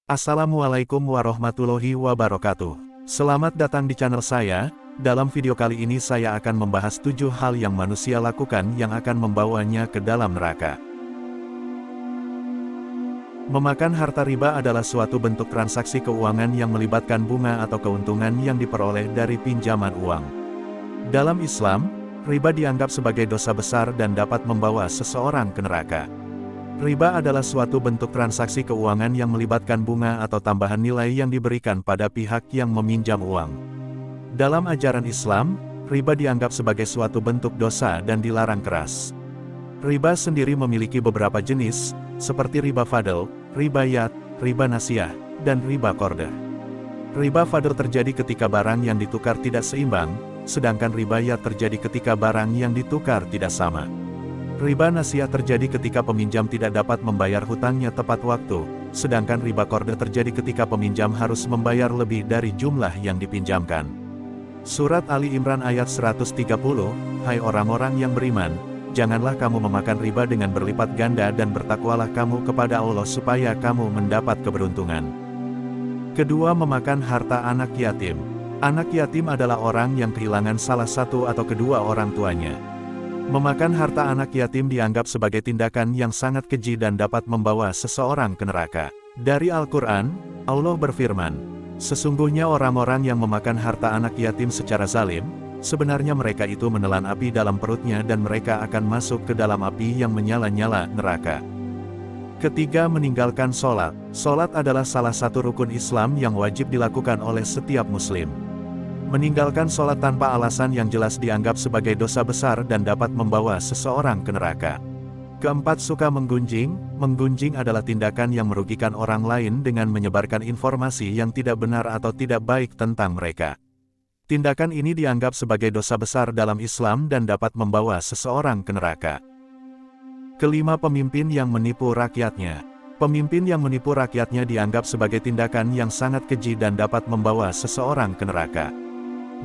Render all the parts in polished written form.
Assalamualaikum warahmatullahi wabarakatuh. Selamat datang di channel saya. Dalam video kali ini saya akan membahas 7 hal yang manusia lakukan yang akan membawanya ke dalam neraka. Memakan harta riba adalah suatu bentuk transaksi keuangan yang melibatkan bunga atau keuntungan yang diperoleh dari pinjaman uang. Dalam Islam, riba dianggap sebagai dosa besar dan dapat membawa seseorang ke neraka. Riba adalah suatu bentuk transaksi keuangan yang melibatkan bunga atau tambahan nilai yang diberikan pada pihak yang meminjam uang. Dalam ajaran Islam, riba dianggap sebagai suatu bentuk dosa dan dilarang keras. Riba sendiri memiliki beberapa jenis, seperti riba fadl, riba yad, riba nasiah, dan riba qardha. Riba fadl terjadi ketika barang yang ditukar tidak seimbang, sedangkan riba yad terjadi ketika barang yang ditukar tidak sama. Riba nasiah terjadi ketika peminjam tidak dapat membayar hutangnya tepat waktu, sedangkan riba qardha terjadi ketika peminjam harus membayar lebih dari jumlah yang dipinjamkan. Surat Ali Imran ayat 130, Hai orang-orang yang beriman, janganlah kamu memakan riba dengan berlipat ganda dan bertakwalah kamu kepada Allah supaya kamu mendapat keberuntungan. Kedua, memakan harta anak yatim. Anak yatim adalah orang yang kehilangan salah satu atau kedua orang tuanya. Memakan harta anak yatim dianggap sebagai tindakan yang sangat keji dan dapat membawa seseorang ke neraka. Dari Al-Quran, Allah berfirman, sesungguhnya orang-orang yang memakan harta anak yatim secara zalim, sebenarnya mereka itu menelan api dalam perutnya dan mereka akan masuk ke dalam api yang menyala-nyala, neraka. Ketiga, meninggalkan sholat. Sholat adalah salah satu rukun Islam yang wajib dilakukan oleh setiap muslim. Meninggalkan sholat tanpa alasan yang jelas dianggap sebagai dosa besar dan dapat membawa seseorang ke neraka. Keempat, suka menggunjing. Menggunjing adalah tindakan yang merugikan orang lain dengan menyebarkan informasi yang tidak benar atau tidak baik tentang mereka. Tindakan ini dianggap sebagai dosa besar dalam Islam dan dapat membawa seseorang ke neraka. Kelima, pemimpin yang menipu rakyatnya. Pemimpin yang menipu rakyatnya dianggap sebagai tindakan yang sangat keji dan dapat membawa seseorang ke neraka.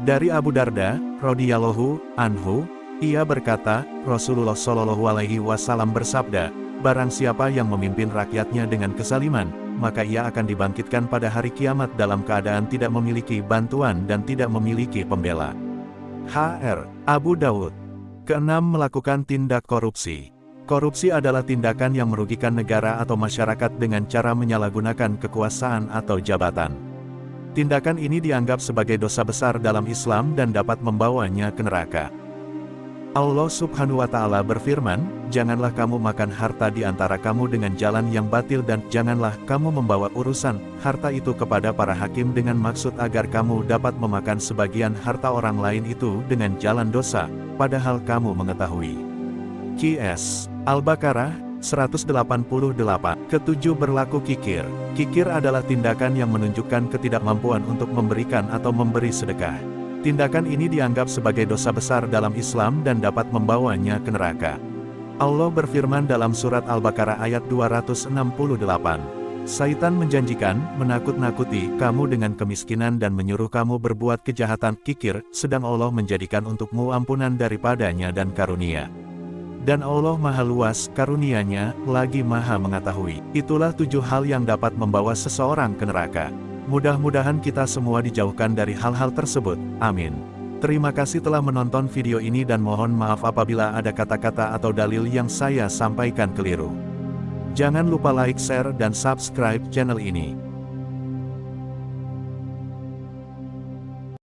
Dari Abu Darda, radhiyallahu anhu, ia berkata, Rasulullah Shallallahu Alaihi Wasallam bersabda, barang siapa yang memimpin rakyatnya dengan kezaliman, maka ia akan dibangkitkan pada hari kiamat dalam keadaan tidak memiliki bantuan dan tidak memiliki pembela. Hr. Abu Dawud. Keenam, melakukan tindak korupsi. Korupsi adalah tindakan yang merugikan negara atau masyarakat dengan cara menyalahgunakan kekuasaan atau jabatan. Tindakan ini dianggap sebagai dosa besar dalam Islam dan dapat membawanya ke neraka. Allah Subhanahu wa Ta'ala berfirman, janganlah kamu makan harta di antara kamu dengan jalan yang batil dan janganlah kamu membawa urusan harta itu kepada para hakim dengan maksud agar kamu dapat memakan sebagian harta orang lain itu dengan jalan dosa, padahal kamu mengetahui. Qs. Al-Baqarah 188. Ketujuh, berlaku kikir. Kikir adalah tindakan yang menunjukkan ketidakmampuan untuk memberikan atau memberi sedekah. Tindakan ini dianggap sebagai dosa besar dalam Islam dan dapat membawanya ke neraka. Allah berfirman dalam surat Al-Baqarah ayat 268. Syaitan menjanjikan, menakut-nakuti kamu dengan kemiskinan dan menyuruh kamu berbuat kejahatan, kikir, sedang Allah menjadikan untukmu ampunan daripadanya dan karunia. Dan Allah maha luas karunia-Nya, lagi maha mengetahui. Itulah 7 hal yang dapat membawa seseorang ke neraka. Mudah-mudahan kita semua dijauhkan dari hal-hal tersebut. Amin. Terima kasih telah menonton video ini dan mohon maaf apabila ada kata-kata atau dalil yang saya sampaikan keliru. Jangan lupa like, share, dan subscribe channel ini.